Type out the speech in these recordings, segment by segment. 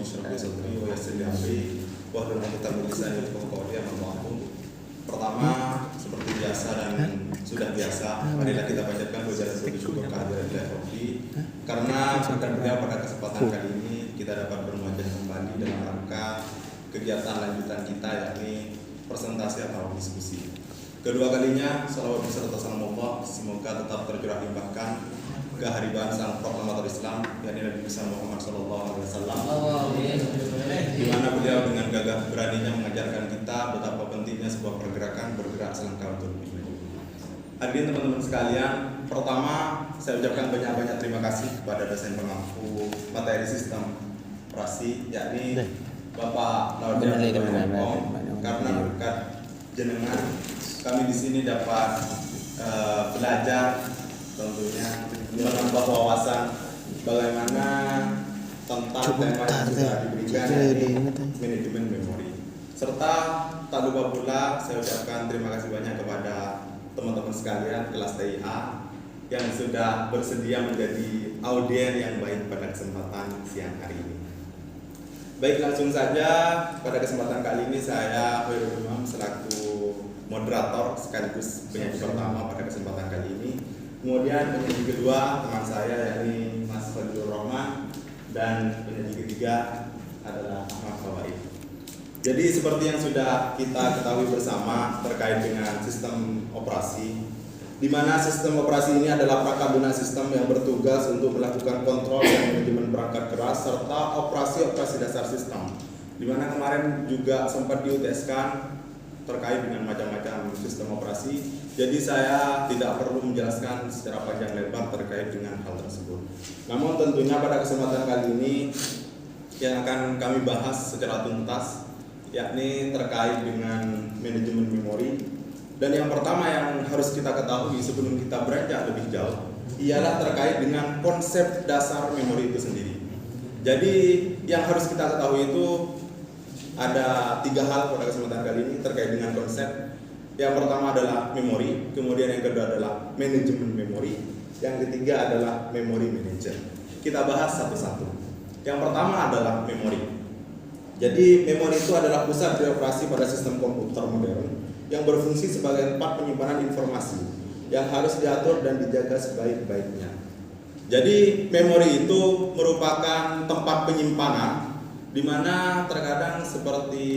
اشرح لي صدري ويسر لي امري wahlul 'uqdatam min lisani yafqahu qawli. Pertama, seperti biasa dan sudah biasa, marilah kita panjatkan puja dan puji syukur kehadirat Rabbi, karena berkat beliau pada kesempatan kali ini kita dapat bermuajah kembali dalam rangka kegiatan lanjutan kita, yakni presentasi atau diskusi. Kedua kalinya, salawat beserta salam Allah semoga tetap tercurah limpahkan keharibaan sang proklamator Islam, yakni Nabi Muhammad SAW, di mana beliau dengan gagah beraninya mengajarkan kita betapa pentingnya sebuah pergerakan bergerak selangkah untuk lebih maju. Hadirin teman-teman sekalian, pertama saya ucapkan banyak-banyak terima kasih kepada dosen pengampu materi sistem operasi, yakni Bapak Laudia Hongkong, karena berkat jenengan kami di sini dapat belajar, tentunya menambah wawasan bagaimana tentang tema yang sudah diberikan, yakni manajemen memori. Serta tak lupa pula saya ucapkan terima kasih banyak kepada teman-teman sekalian kelas TIA yang sudah bersedia menjadi audien yang baik pada kesempatan siang hari ini. Baik, langsung saja pada kesempatan kali ini saya Hoirul Imam selaku moderator sekaligus penyanyi pertama pada kesempatan kali ini. Kemudian penyanyi kedua teman saya, yakni Mas Fadlur Rahman, dan penyanyi ketiga adalah Ahmad Fawaid. Jadi seperti yang sudah kita ketahui bersama terkait dengan sistem operasi, di mana sistem operasi ini adalah perangkat lunak sistem yang bertugas untuk melakukan kontrol dan manajemen perangkat keras serta operasi-operasi dasar sistem, di mana kemarin juga sempat diuteskan terkait dengan macam-macam sistem operasi. Jadi saya tidak perlu menjelaskan secara panjang lebar terkait dengan hal tersebut. Namun tentunya pada kesempatan kali ini yang akan kami bahas secara tuntas, yakni terkait dengan manajemen memori. Dan yang pertama yang harus kita ketahui sebelum kita beranjak lebih jauh ialah terkait dengan konsep dasar memori itu sendiri. Jadi yang harus kita ketahui itu ada 3 hal pada kesempatan kali ini terkait dengan konsep. Yang pertama adalah memori, kemudian yang kedua adalah manajemen memori, yang ketiga adalah memory manager. Kita bahas satu-satu. Yang pertama adalah memori. Jadi memori itu adalah pusat beroperasi pada sistem komputer modern yang berfungsi sebagai tempat penyimpanan informasi yang harus diatur dan dijaga sebaik-baiknya. Jadi memori itu merupakan tempat penyimpanan di mana terkadang seperti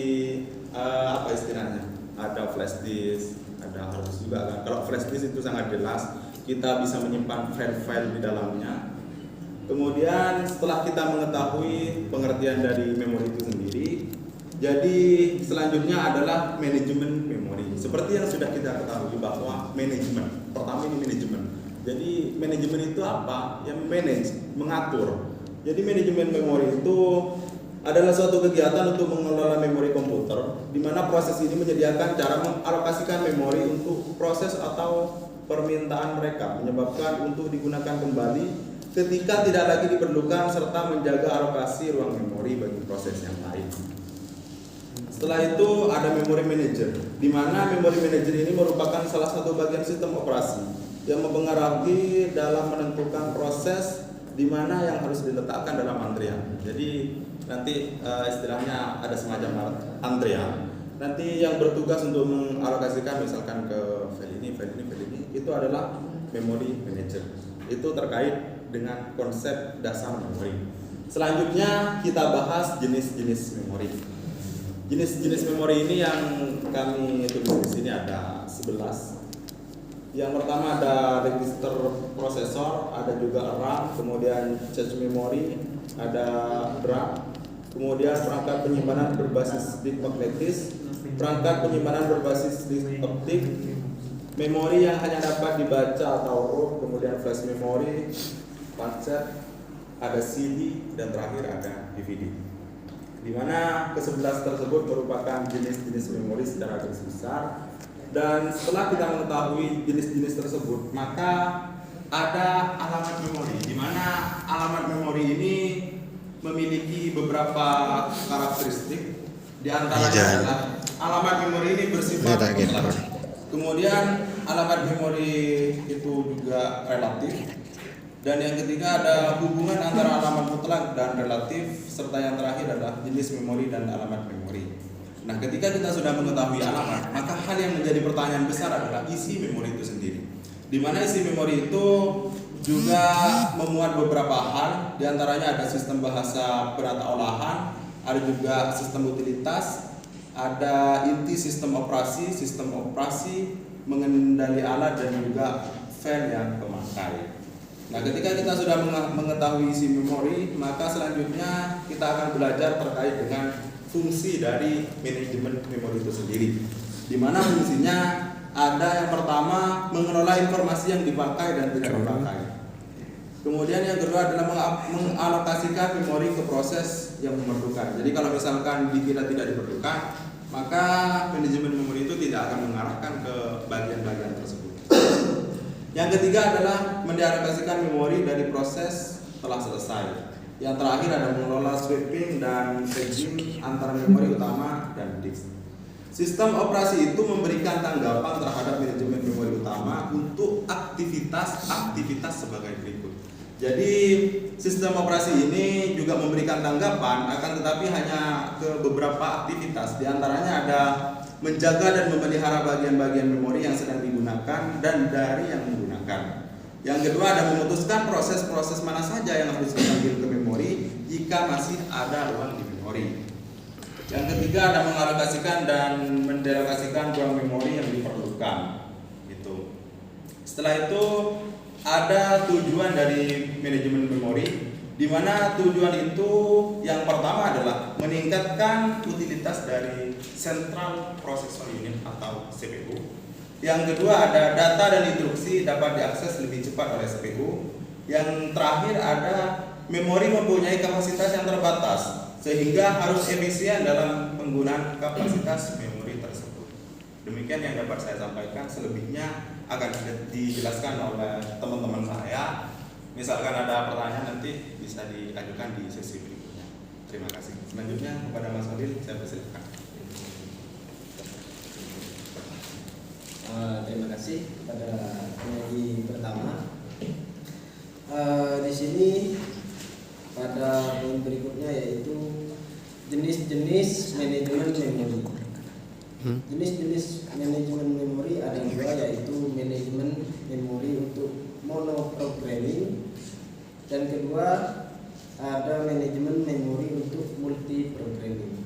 apa istilahnya, ada flash disk, ada hard disk juga kan. Kalau flash disk itu sangat jelas, kita bisa menyimpan file-file di dalamnya. Kemudian setelah kita mengetahui pengertian dari memori itu sendiri, jadi selanjutnya adalah manajemen memori. Seperti yang sudah kita ketahui bahwa manajemen, pertama ini manajemen. Jadi manajemen itu apa? Yang manage, mengatur. Jadi manajemen memori itu adalah suatu kegiatan untuk mengelola memori komputer, di mana proses ini menyediakan cara mengalokasikan memori untuk proses atau permintaan mereka, menyebabkan untuk digunakan kembali ketika tidak lagi diperlukan, serta menjaga alokasi ruang memori bagi proses yang lain. Setelah itu ada memory manager, di mana memory manager ini merupakan salah satu bagian sistem operasi yang mempengaruhi dalam menentukan proses di mana yang harus diletakkan dalam antrian. Jadi nanti istilahnya ada semacam antrian. Nanti yang bertugas untuk mengalokasikan misalkan ke file ini, itu adalah memory manager. Itu terkait dengan konsep dasar memori. Selanjutnya kita bahas jenis-jenis memori. Jenis-jenis memori ini yang kami tulis di sini ada 11. Yang pertama ada register prosesor, ada juga RAM, kemudian cache memory, ada DRAM, kemudian perangkat penyimpanan berbasis disk magnetis, perangkat penyimpanan berbasis disk optik, memori yang hanya dapat dibaca atau ROM, kemudian flash memory, pancet, ada CD, dan terakhir ada DVD. Di mana ke-11 tersebut merupakan jenis-jenis memori secara garis besar. Dan setelah kita mengetahui jenis-jenis tersebut, maka ada alamat memori, di mana alamat memori ini memiliki beberapa karakteristik. Di antaranya adalah alamat memori ini bersifat mutlak. Kemudian alamat memori itu juga relatif. Dan yang ketiga ada hubungan antara alamat mutlak dan relatif, serta yang terakhir adalah jenis memori dan alamat memori. Nah, ketika kita sudah mengetahui alamat, maka hal yang menjadi pertanyaan besar adalah isi memori itu sendiri. Di mana isi memori itu juga memuat beberapa hal, diantaranya ada sistem bahasa penata olahan, ada juga sistem utilitas, ada inti sistem operasi, mengendali alat, dan juga file yang pemakai. Nah, ketika kita sudah mengetahui isi memori, maka selanjutnya kita akan belajar terkait dengan fungsi dari manajemen memori itu sendiri. Di mana fungsinya ada yang pertama mengelola informasi yang dipakai dan tidak dipakai. Kemudian yang kedua adalah mengalokasikan memori ke proses yang memerlukan. Jadi kalau misalkan dikira tidak diperlukan, maka manajemen memori itu tidak akan mengarahkan ke bagian-bagian tersebut. Yang ketiga adalah mendialogasikan memori dari proses telah selesai. Yang terakhir ada mengelola sweeping dan paging antara memori utama dan disk. Sistem operasi itu memberikan tanggapan terhadap manajemen memori utama untuk aktivitas sebagai berikut. Jadi sistem operasi ini juga memberikan tanggapan, akan tetapi hanya ke beberapa aktivitas. Di antaranya ada menjaga dan memelihara bagian-bagian memori yang sedang digunakan dan dari yang menggunakan. Yang kedua ada memutuskan proses-proses mana saja yang harus diambil ke memori jika masih ada ruang di memori. Yang ketiga ada mengalokasikan dan mendelokasikan ruang memori yang diperlukan. Gitu. Setelah itu ada tujuan dari manajemen memori, di mana tujuan itu yang pertama adalah meningkatkan utilitas dari Central Processor Unit atau CPU. Yang kedua ada data dan instruksi dapat diakses lebih cepat oleh CPU. Yang terakhir ada memori mempunyai kapasitas yang terbatas sehingga harus efisien dalam penggunaan kapasitas memori tersebut. Demikian yang dapat saya sampaikan, selebihnya akan dijelaskan oleh teman-teman saya. Misalkan ada pertanyaan nanti bisa diajukan di sesi berikutnya. Terima kasih. Selanjutnya kepada Mas Walil saya persilakan. Terima kasih kepada penyaji pertama. Di sini pada poin berikutnya yaitu jenis-jenis manajemen memori. Jenis-jenis manajemen memori ada dua, yaitu manajemen memori untuk monoprogramming, dan kedua ada manajemen memori untuk multiprogramming.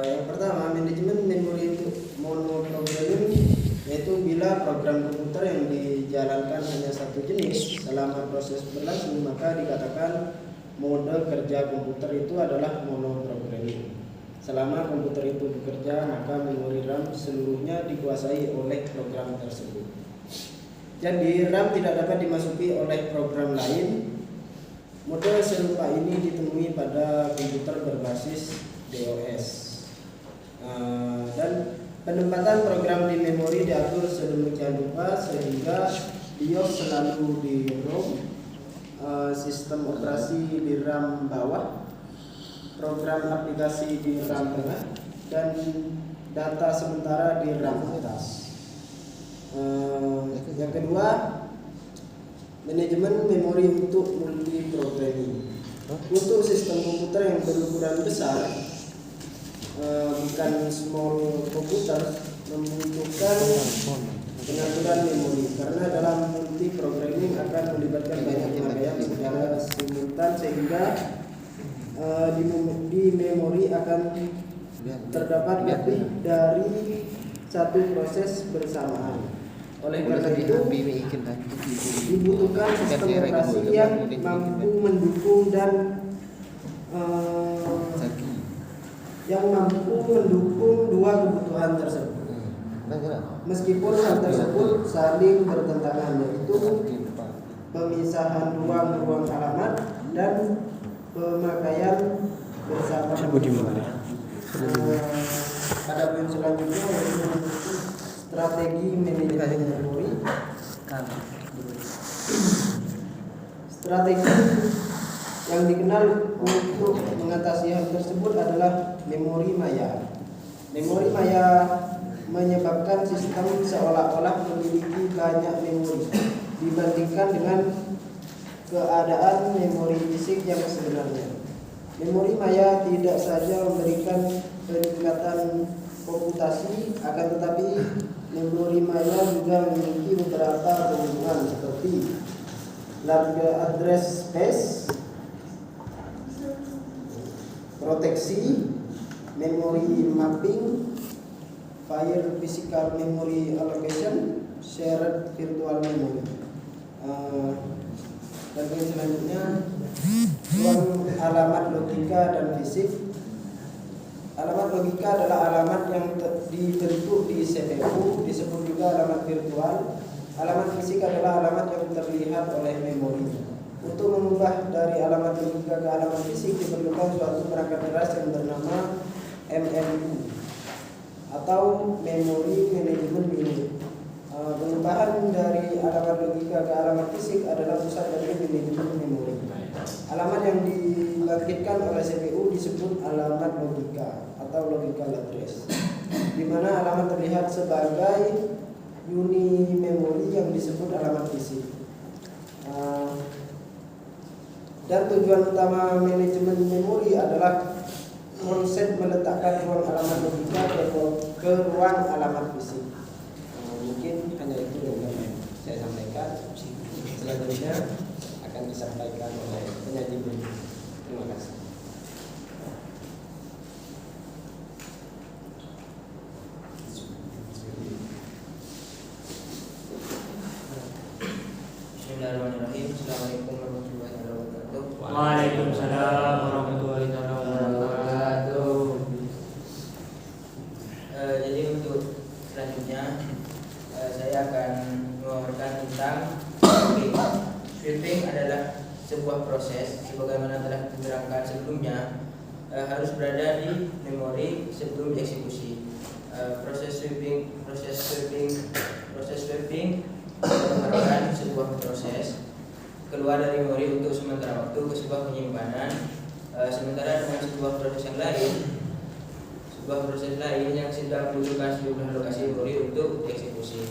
Yang pertama, manajemen memori untuk monoprogramming yaitu bila program komputer yang dijalankan hanya satu jenis selama proses berlangsung, maka dikatakan mode kerja komputer itu adalah monoprogramming. Selama komputer itu bekerja, maka memori RAM seluruhnya dikuasai oleh program tersebut. Jadi RAM tidak dapat dimasuki oleh program lain. Model serupa ini ditemui pada komputer berbasis DOS. Dan penempatan program di memori diatur sedemikian rupa sehingga BIOS selalu di ROM, sistem operasi di RAM bawah, program aplikasi di RAM tengah, dan data sementara di RAM atas. Yang kedua, manajemen memori untuk multiprogramming. Untuk sistem komputer yang berukuran besar, bukan small komputer, membutuhkan pengaturan memori karena dalam multiprogramming akan melibatkan banyak pemakaian secara simultan sehingga di memori akan terdapat lebih dari satu proses bersamaan. Oleh karena itu dibutuhkan sistem operasi yang mampu mendukung dua kebutuhan tersebut. Meskipun hal tersebut saling bertentangan, yaitu pemisahan ruang alamat dan pemakaian bersama. Pada poin selanjutnya yaitu strategi manajemen memori. Strategi yang dikenal untuk mengatasi hal tersebut adalah memori maya. Memori maya menyebabkan sistem seolah-olah memiliki banyak memori dibandingkan dengan keadaan memori fisik yang sebenarnya. Memori maya tidak saja memberikan peningkatan komputasi, akan tetapi memori maya juga memiliki beberapa keuntungan seperti large address space, proteksi, memory mapping, file physical memory allocation, shared virtual memory. Dan yang selanjutnya, ruang alamat logika dan fisik. Alamat logika adalah alamat yang dibentuk di CPU, disebut juga alamat virtual. Alamat fisik adalah alamat yang terlihat oleh memori. Untuk mengubah dari alamat logika ke alamat fisik diperlukan suatu perangkat keras yang bernama MMU atau Memory Management Unit. Pengubahan dari alamat logika ke alamat fisik adalah pusat dari manajemen memori. Alamat yang dibangkitkan oleh CPU disebut alamat logika atau logical address, di mana alamat terlihat sebagai uni memori yang disebut alamat fisik. Dan tujuan utama manajemen memori adalah konsep meletakkan ruang alamat logika ke ruang alamat fisik. Mungkin hanya itu yang saya sampaikan. Selanjutnya akan disampaikan oleh penyaji berikut. Terima kasih. Bismillahirrahmanirrahim. Assalamualaikum warahmatullahi wabarakatuh. Waalaikumsalam warahmatullahi wabarakatuh. Jadi untuk selanjutnya saya akan memaparkan tentang sweeping. Sweeping adalah sebuah proses sebagaimana telah diterangkan sebelumnya, harus berada di memori sebelum dieksekusi. Proses sweeping merupakan sebuah proses keluar dari memori untuk sementara waktu ke sebuah penyimpanan, sementara dengan sebuah proses lain yang sedang membutuhkan sejumlah lokasi memori untuk dieksekusi.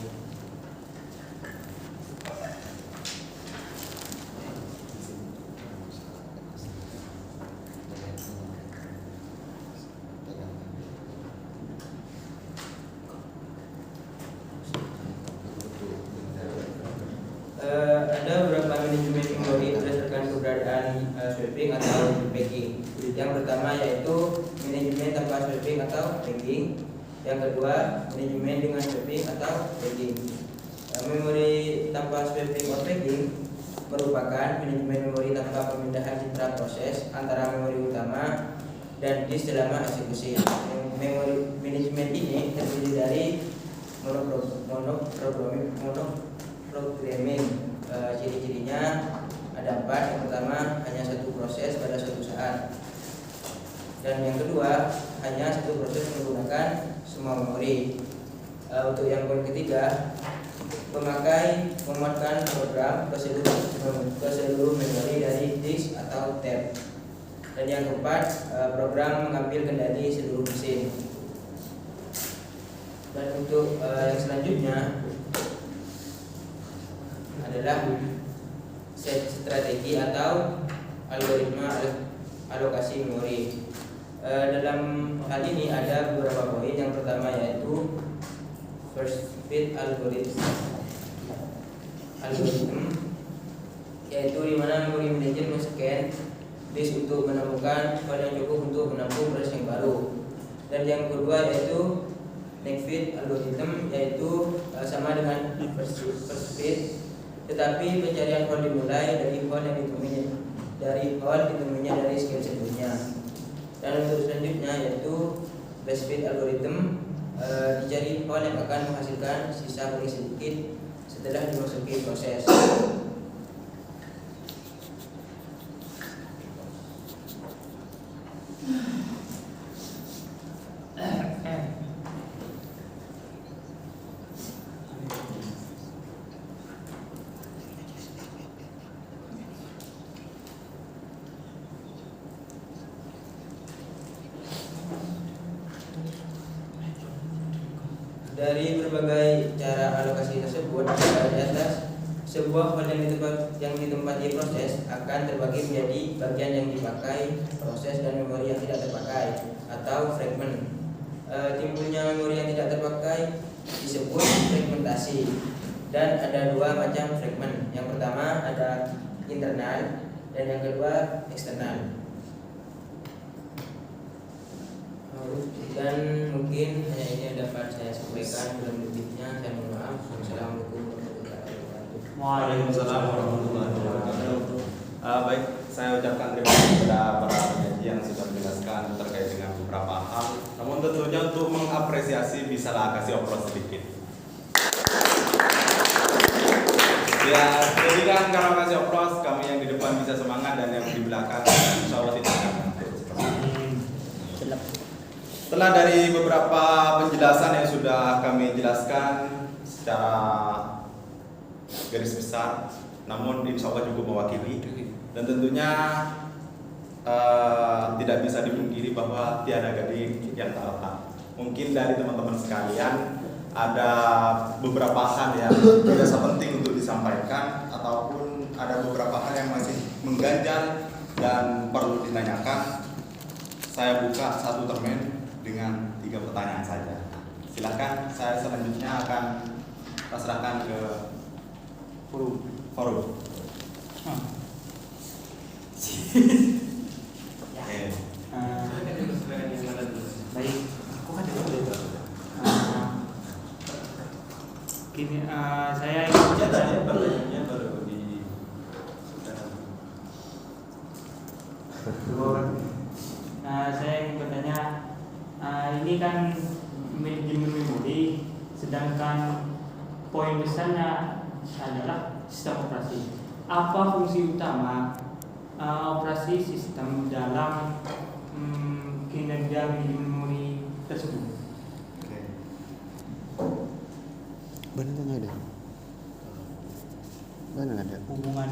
Ada beberapa manajemen memori berdasarkan keberadaan sweeping atau pegging. Yang pertama yaitu manajemen tanpa sweeping atau pegging. Yang kedua manajemen dengan sweeping atau pegging. Memori tanpa sweeping atau pegging merupakan manajemen memori tanpa pemindahan citra proses antara memori utama dan disk selama eksekusi. Memori manajemen ini terdiri dari monoprogramming. Ciri-cirinya ada 4. Yang pertama, hanya satu proses pada suatu saat, dan yang kedua, hanya satu proses menggunakan semua memori. Untuk yang poin ketiga, memuatkan program ke seluruh memori dari disk atau tab. Dan yang keempat, program mengambil kendali seluruh mesin. Dan untuk yang selanjutnya adalah strategi atau algoritma alokasi memori. Dalam hal ini ada beberapa poin. Yang pertama yaitu first fit algorithm, yaitu di mana memori manager men-scan disk untuk menemukan file yang cukup untuk menampung proses yang baru. Dan yang kedua yaitu next fit algorithm, yaitu sama dengan first fit, tetapi pencarian hole dimulai dari hole yang ditemuinya dari scan sebelumnya. Dan untuk selanjutnya yaitu best fit algorithm, dicari hole yang akan menghasilkan sisa paling sedikit setelah dimasuki proses. Dari berbagai cara alokasi tersebut di atas Sebuah hal yang ditempati proses akan terbagi menjadi bagian yang dipakai, proses, dan memori yang tidak terpakai atau fragment. Timbulnya memori yang tidak terpakai disebut fragmentasi, dan ada dua macam fragment. Yang pertama ada internal dan yang kedua eksternal. Dan mungkin hanya ini yang dapat saya sampaikan, kurang lebihnya saya mohon maaf. Assalamualaikum warahmatullahi wabarakatuh. Waalaikumsalam warahmatullahi wabarakatuh. Baik, saya ucapkan terima kasih kepada para penyaji yang sudah menjelaskan terkait dengan beberapa hal. Namun tentunya untuk mengapresiasi bisalah kasih oplos sedikit. Ya, jadi kan karena kasih oplos, kami yang di depan bisa semangat dan yang di belakang insya Allah tidak akan ngantuk. Setelah dari beberapa penjelasan yang sudah kami jelaskan secara garis besar, namun insya Allah cukup mewakili, dan tentunya tidak bisa dipungkiri bahwa tiada gading yang tak retak. Mungkin dari teman-teman sekalian ada beberapa hal yang tidak penting untuk disampaikan, ataupun ada beberapa hal yang masih mengganjal dan perlu ditanyakan. Saya buka satu termen dengan 3 pertanyaan saja. Silakan, saya selanjutnya akan serahkan ke forum. Baik, aku kan dulu. Gini, saya ingin pertanyaannya baru di saya ingin bertanya, ini kan manajemen memori, sedangkan poin besarnya adalah sistem operasi. Apa fungsi utama operasi sistem dalam kinerja manajemen memori tersebut? Benar nggak ada? Benar nggak ada? Hubungan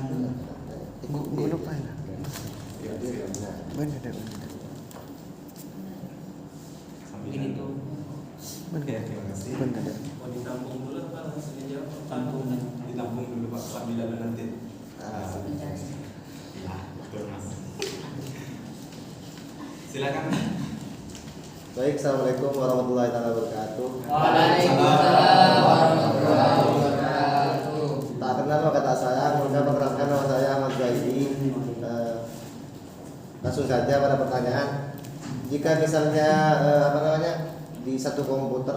Gue lupa ya. Benar ada. mungkin itu Terima kasih. Benar ada. Mau ditampung dulu apa langsung dijawab? tampung dan Ditampung dulu Pak, sambil ada nanti. Ya, betul Mas. Silakan. Baik, assalamualaikum warahmatullahi wabarakatuh. Waalaikumsalam warahmatullahi wabarakatuh. Tak kenal maka tak sayang, mudah perkenalkan nama saya Ahmad Zaidi. Langsung saja pada pertanyaan. Jika misalnya di satu komputer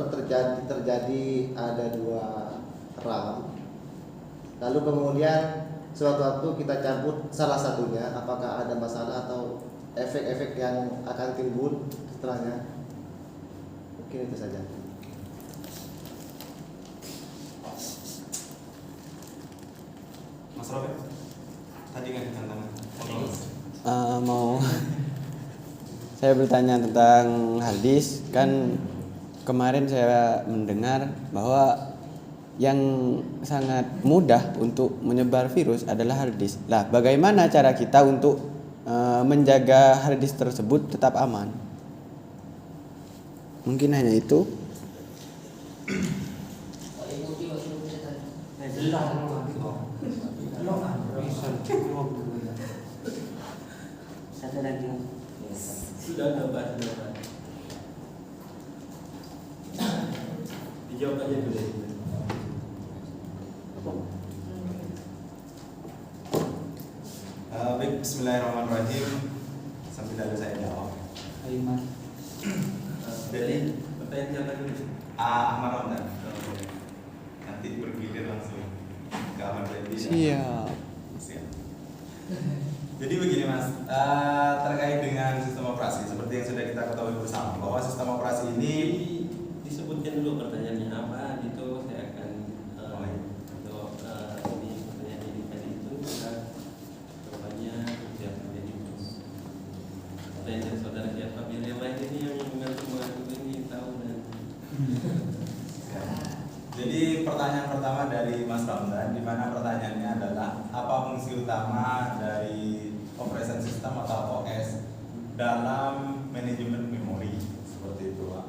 terjadi ada 2 RAM, lalu kemudian suatu waktu kita cabut salah satunya, apakah ada masalah atau efek-efek yang akan timbul setelahnya? Mungkin itu saja. Mas Robert, tadi kan tantangan. Mau saya bertanya tentang hard disk. Kan kemarin saya mendengar bahwa yang sangat mudah untuk menyebar virus adalah hard disk. Lah, bagaimana cara kita untuk menjaga hard disk tersebut tetap aman? Mungkin hanya itu. Sudah dapat. Dijawab aja dulu. Baik, bismillahirrahmanirrahim. Sambil lalu saya jawab. Jadi pertanyaan siapa dulu? Ahmad Ramdan. Nanti bergilir langsung ke Ahmad Ramdan. Siap. Jadi begini Mas, terkait dengan sistem operasi, seperti yang sudah kita ketahui bersama bahwa sistem operasi ini disebutkan dulu pertanyaannya apa, itu saya akan untuk ini pertanyaan ini tadi itu kita jawabannya siapa jadi pertanyaan saudara siapa biar yang lain ini yang mengaku ini tahu dan jadi pertanyaan pertama dari Mas Ramdan, di mana pertanyaannya adalah apa fungsi utama dari operation system atau OS dalam manajemen memori, seperti itu Pak.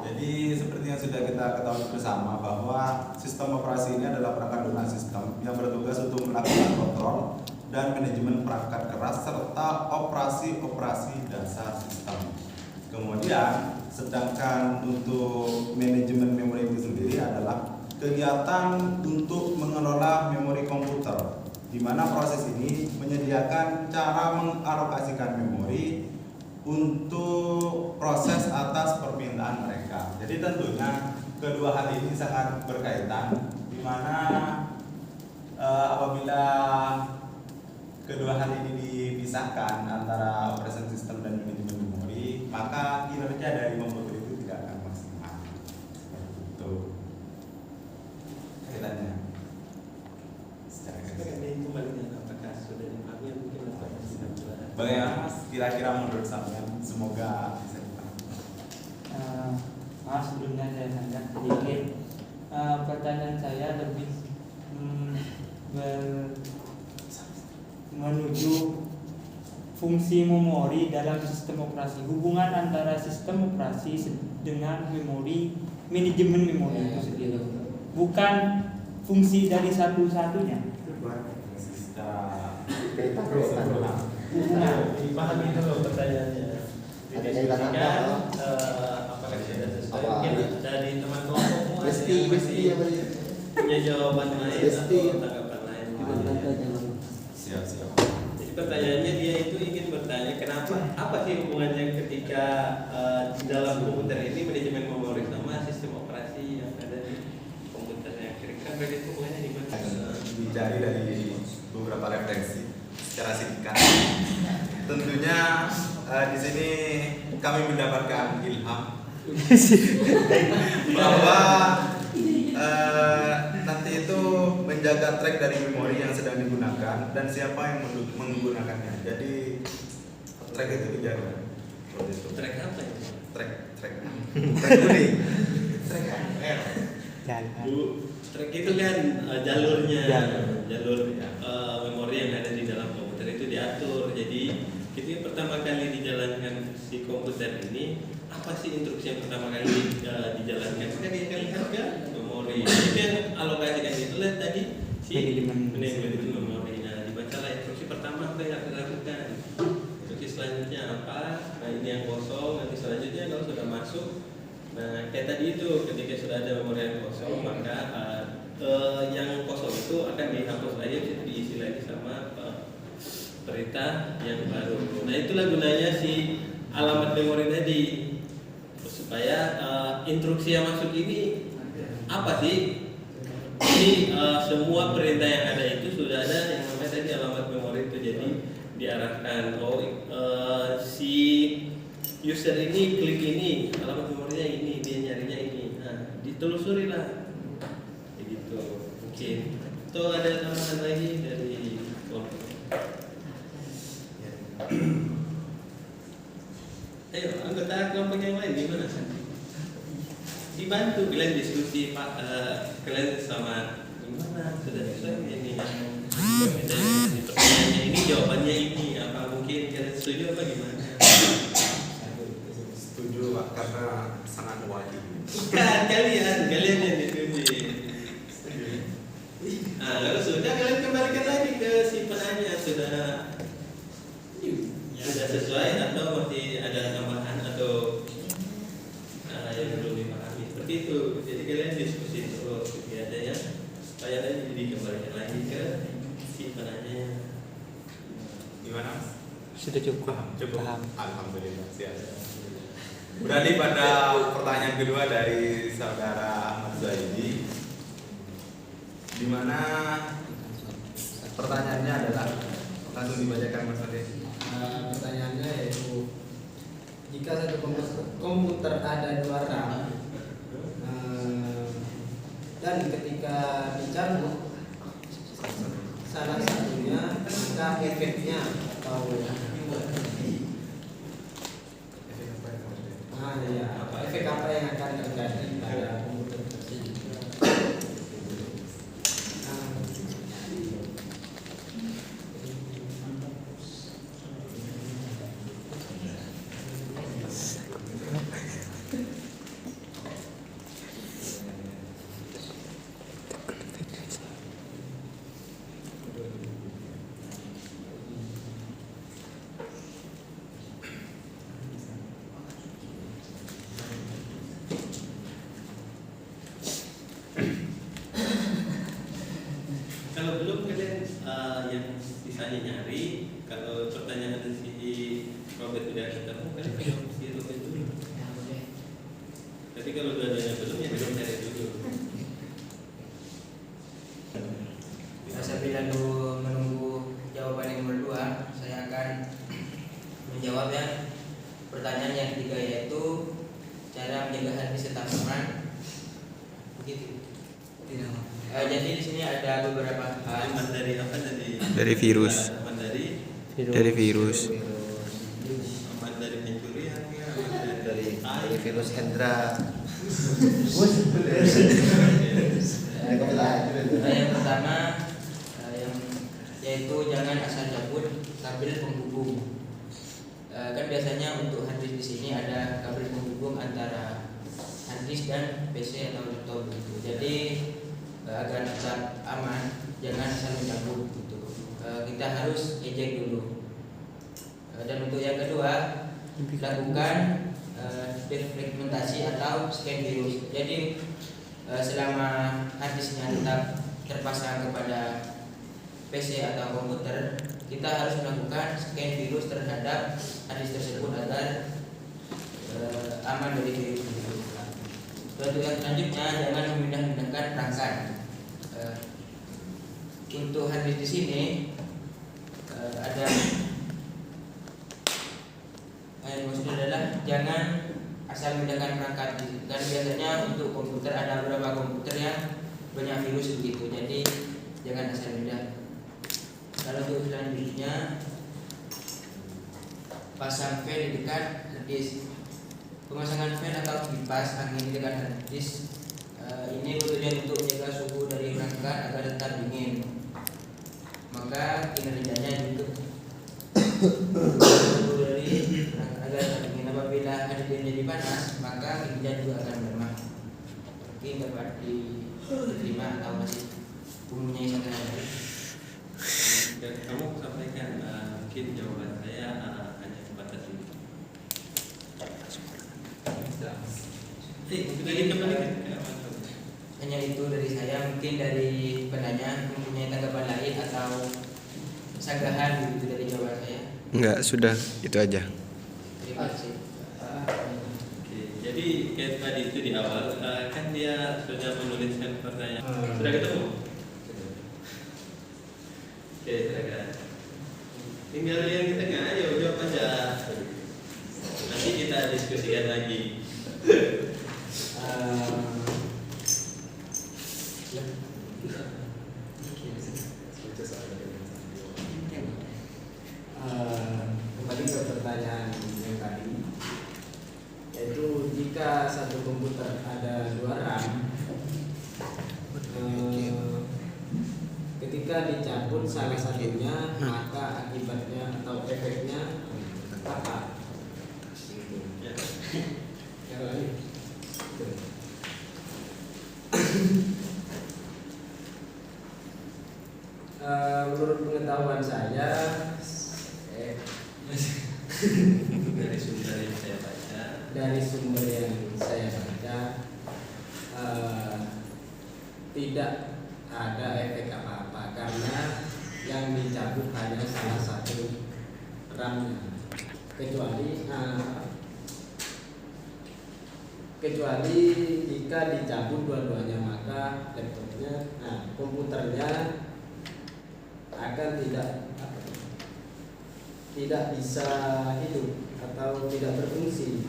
Jadi seperti yang sudah kita ketahui bersama bahwa sistem operasi ini adalah perangkat lunak sistem yang bertugas untuk melakukan kontrol dan manajemen perangkat keras serta operasi-operasi dasar sistem. Kemudian, sedangkan untuk manajemen memori itu sendiri adalah kegiatan untuk mengelola memori komputer, di mana proses ini menyediakan cara mengalokasikan memori untuk proses atas permintaan mereka. Jadi tentunya kedua hal ini sangat berkaitan, di mana apabila kedua hal ini dipisahkan antara operation system dan manajemen memori, maka kinerja dari komputer itu tidak akan maksimal. Seperti itu kaitannya. Secara garis. Apakah sudah dipahami mungkin atau masih ada? Bagaimana Mas? Kira-kira menurut sampean, semoga bisa dipahami. Maaf sebelumnya saya tanya sedikit. Pertanyaan saya lebih menuju fungsi memori dalam sistem operasi, hubungan antara sistem operasi dengan memori, manajemen memori itu sendiri, bukan fungsi dari satu-satunya. Nah, dipahami dulu pertanyaannya. Didiskusikan apakah sudah sesuai. Mungkin dari teman kelompokmu ada yang masih punya jawaban lain atau tanggapan lain. Siap. Jadi pertanyaannya dia itu ingin bertanya kenapa, apa sih hubungannya ketika di dalam komputer ini manajemen memori sama sistem operasi yang ada di komputernya. Kira-kira bagaimana hubungannya di mana? Dicari dari beberapa referensi secara singkat. Tentunya di sini kami mendapatkan ilham bahwa nanti itu menjaga track dari memori yang sedang digunakan dan siapa yang menggunakannya. Jadi track itu dijaga. Track apa ya? Track kuning. Track Track itu kan jalurnya, jalur memori yang ada di dalam komputer itu diatur. Jadi ketika pertama kali dijalankan si komputer ini, apa sih instruksi yang pertama kali dijalankan? Kan dia akan lihat kan memori. Itu yang alokasikan itu lihat tadi si manajemen itu memori. Nah, dibacalah instruksi pertama apa yang harus dilakukan. Instruksi selanjutnya apa? Nah, ini yang kosong. Nanti selanjutnya kalau sudah masuk, nah kayak tadi itu ketika sudah ada memori yang kosong, maka yang kosong itu akan dihapus lagi, diisi lagi sama perintah yang baru. Nah itulah gunanya si alamat memori tadi, supaya instruksi yang masuk ini apa sih? Jadi semua perintah yang ada itu sudah ada yang namanya tadi alamat memori itu. Jadi diarahkan si user ini klik ini, alamat memorinya ini, dia nyarinya ini. Nah ditelusuri lah. Begitu. Mungkin. Atau ada tambahan lagi dari kelompok? Ayo, anggota kelompok yang lain gimana? Dibantu kalian diskusi Pak, kalian sama gimana? Sudah sesuai ini? Pertanyaannya ini, jawabannya ini. Apa mungkin kalian setuju apa gimana? Setuju Pak, karena sangat wajib. Bukan kalian yang diskusi. Nah, kalau sudah kalian kembalikan lagi ke si penanya, sudah sesuai atau masih ada tambahan atau yang belum dipahami, seperti itu. Jadi kalian diskusi terus biasanya supaya nanti dikembalikan lagi ke si penanya. Gimana? Sudah cukup. Paham. Alhamdulillah. Siap. Beralih pada pertanyaan kedua dari saudara Ahmad Zaidi, di mana pertanyaannya adalah, langsung dibacakan Mas Fadil. Pertanyaannya yaitu, jika satu komputer ada 2 RAM dan ketika dicabut salah satunya, maka efeknya atau efek apa yang akan terjadi pada komputer tersebut? Kalau belum kalian yang sisanya nyari, kalau pertanyaan dari si Robert tidak ketemu, kalian pegang si Robert dulu. Tapi kalau dua-duanya belum, ya belum cari dulu. Sambil lalu menunggu jawaban yang nomor 2, saya akan menjawab ya pertanyaan yang ketiga, yaitu cara menjaga hati tetap aman. Begitu. Jadi di sini ada beberapa hal. Aman dari apa tadi? Dari virus. Aman dari aman dari pencurian ya, aman dari virus Hendra. Yang pertama yaitu jangan asal cabut kabel penghubung. Kan biasanya untuk hard disk di sini ada kabel penghubung antara hard disk dan PC atau laptop gitu. Jadi agar tetap aman, jangan asal mencabut gitu. Kita harus eject dulu. Dan untuk yang kedua, lakukan defragmentasi atau scan virus. Jadi selama hard disknya tetap terpasang kepada PC atau komputer, kita harus melakukan scan virus terhadap hard disk tersebut agar aman dari virus tersebut. Dan untuk yang selanjutnya, jangan memindahkan perangkat. Untuk hard disk di sini ada yang maksudnya adalah jangan asal memindahkan perangkat. Dan biasanya untuk komputer ada beberapa komputer yang banyak virus begitu. Jadi jangan asal pindah. Kalau untuk selanjutnya, pasang fan di dekat hard disk. Pemasangan fan atau kipas angin di dekat hard disk ini bertujuan untuk menjaga suhu dari perangkat agar tetap dingin. Maka kinerjanya juga suhu dari perangkat agar tetap dingin. Apabila hard disk menjadi panas, maka kinerja juga akan melemah. Mungkin dapat diterima atau masih mempunyai satu. Dan kamu sampaikan mungkin jawaban saya hanya sebatas ini. Mungkin lagi kembali Hanya itu dari saya. Mungkin dari penanya mempunyai tanggapan lain atau sanggahan begitu dari jawaban saya. Enggak, sudah itu aja. Terima kasih. Oke, jadi kayak tadi itu di awal kan dia sudah menuliskan pertanyaan. Sudah ketemu? Oke, silakan. Tinggal yang di tengah, ayo jawab aja. Nanti kita diskusikan lagi. Kembali ke pertanyaan yang tadi, yaitu jika satu komputer ada 2 RAM, ketika dicabut salah satunya, maka akibatnya atau efeknya apa? Ya, menurut pengetahuan saya, Dari sumber yang saya baca, dari sumber yang saya baca, tidak ada efek apa-apa karena yang dicabut hanya salah satu RAM-nya, kecuali jika dicabut dua-duanya, maka laptopnya, komputernya akan tidak bisa hidup atau tidak berfungsi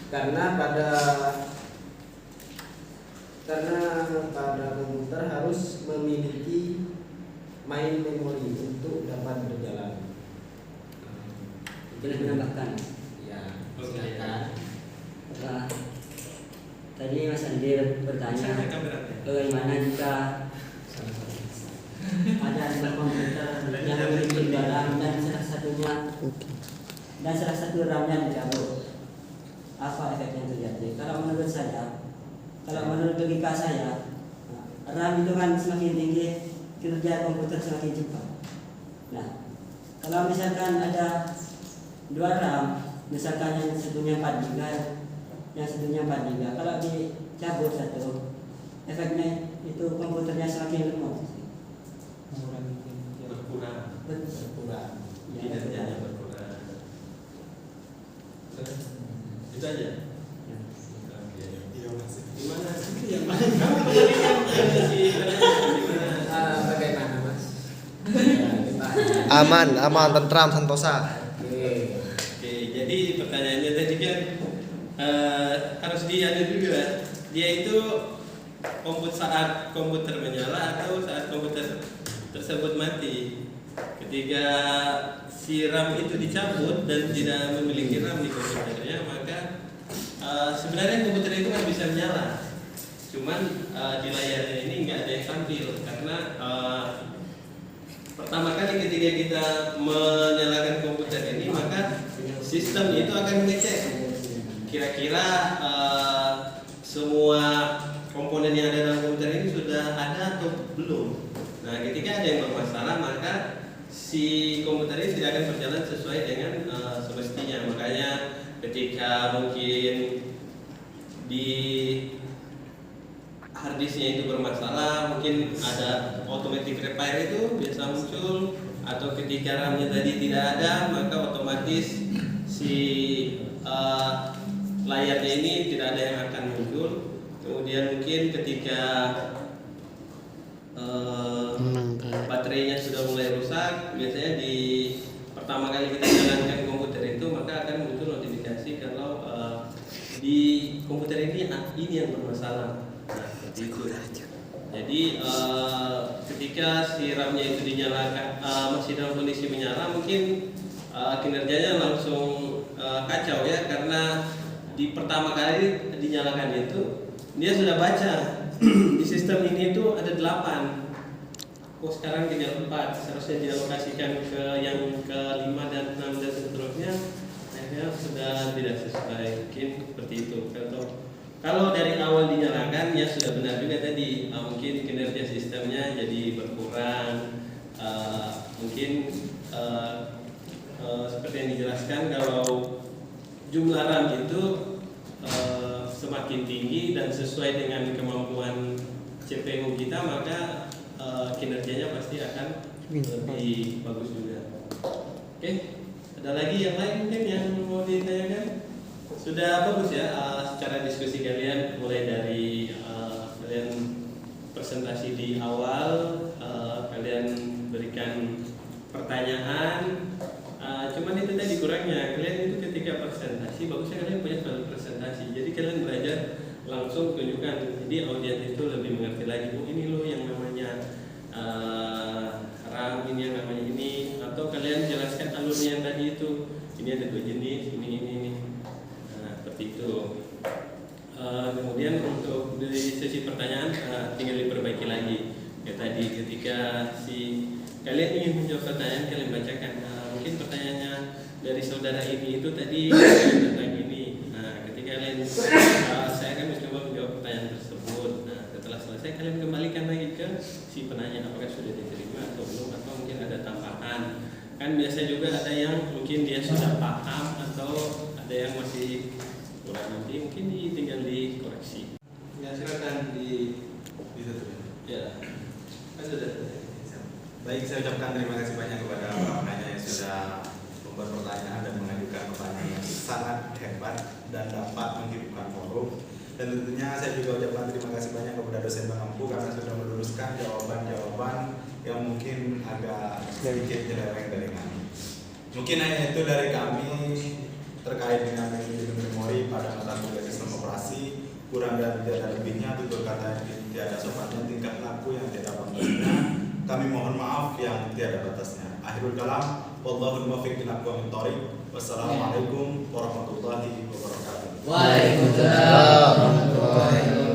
karena pada komputer harus memiliki main memori untuk dapat berjalan. Boleh menambahkan? Ya, silakan. Tadi Mas Andi bertanya bagaimana jika ada sebuah komputer yang memiliki dalam dan salah satu RAM-nya dicabut, apa efek yang terjadi? Kalau menurut logika saya, RAM itu kan semakin tinggi, kinerja komputer semakin cepat. Nah, kalau misalkan ada 2 RAM, misalkan yang satunya 4 GB, yang satunya 4 GB, kalau dicabut satu, efeknya itu komputernya semakin lemot. mengurangi kinerja. Berkurang. Berkurang. Kinerjanya berkurang. Itu aja. Oke. Iya masih. Gimana sih yang mana? Kamu kemarin kan gimana? Bagaimana Mas? Aman, tentram, sentosa. Oke. Oke, jadi pertanyaannya tadi kan harus diadu juga. Dia itu saat komputer menyala atau saat komputer tersebut mati. Ketika si RAM itu dicabut dan tidak memiliki RAM di komputernya, maka sebenarnya komputer itu kan bisa menyala. Cuman di layarnya ini nggak ada yang tampil karena pertama kali ketika kita menyalakan komputer ini, maka sistem itu akan mengecek kira-kira semua komponen yang ada dalam komputer ini sudah ada atau belum. Nah, ketika ada yang bermasalah, maka si komputer ini tidak akan berjalan sesuai dengan semestinya. Makanya ketika mungkin di harddisknya itu bermasalah, mungkin ada automatic repair itu biasa muncul, atau ketika RAM-nya tadi tidak ada, maka otomatis si layarnya ini tidak ada yang akan muncul. Kemudian mungkin ketika baterainya sudah mulai rusak, biasanya di pertama kali kita jalankan komputer itu, maka akan muncul notifikasi kalau di komputer ini yang bermasalah. Nah, seperti itu. Jadi ketika si RAM-nya itu dinyalakan, masih dalam kondisi menyala, mungkin kinerjanya langsung kacau ya, karena di pertama kali dinyalakan itu dia sudah baca di sistem ini itu ada 8. Oh, sekarang tinggal 4, seharusnya dialokasikan ke yang ke-5 dan 6 dan seterusnya. Akhirnya sudah tidak sesuai, mungkin seperti itu. Kalau dari awal dinyalakan ya sudah benar juga tadi, mungkin kinerja sistemnya jadi berkurang. Mungkin seperti yang dijelaskan, kalau jumlah RAM itu semakin tinggi dan sesuai dengan kemampuan CPU kita, maka kinerjanya pasti akan lebih bagus juga. Oke, ada lagi yang lain mungkin yang mau ditanyakan? Sudah bagus ya secara diskusi kalian, mulai dari kalian presentasi di awal, kalian berikan pertanyaan. Cuman itu tadi kurangnya, kalian itu ketika presentasi bagusnya kalian punya value presentasi. Jadi kalian belajar langsung tunjukkan, jadi audiens itu lebih mengerti lagi. Oh, ini loh yang namanya RAM, ini yang namanya ini. Atau kalian jelaskan alurnya yang tadi itu. Ini ada 2 jenis, ini. Nah, seperti itu. Kemudian untuk dari sesi pertanyaan tinggal diperbaiki lagi. Ya tadi ketika kalian ingin menjawab pertanyaan, kalian bacakan. Mungkin pertanyaannya dari saudara ini itu tadi tentang ini. Nah, ketika kalian saya akan mencoba menjawab pertanyaan tersebut. Nah, setelah selesai kalian kembalikan lagi ke si penanya apakah sudah diterima atau belum, atau mungkin ada tambahan. Kan biasa juga ada yang mungkin dia sudah paham atau ada yang masih kurang, nanti mungkin tinggal dikoreksi. Ya, silakan ya. Kan sudah. Baik, saya ucapkan terima kasih banyak kepada para penanya yang sudah membuat pertanyaan dan mengajukan pertanyaan yang sangat hebat dan dapat menghidupkan forum. Dan tentunya saya juga ucapkan terima kasih banyak kepada dosen pengampu karena sudah meluruskan jawaban-jawaban yang mungkin agak sedikit nyeleweng dari kami. Mungkin hanya itu dari kami terkait dengan manajemen memori pada mata kuliah sistem operasi. Kurang dan lebihnya, tutur kata yang tiada sopannya, tingkah laku yang tidak pantasnya, kami mohon maaf yang tiada batasnya. Akhirul kalam, wallahul muwaffiq ila aqwamit thoriq. Wassalamualaikum warahmatullahi wabarakatuh. Waalaikumsalam warahmatullahi wabarakatuh.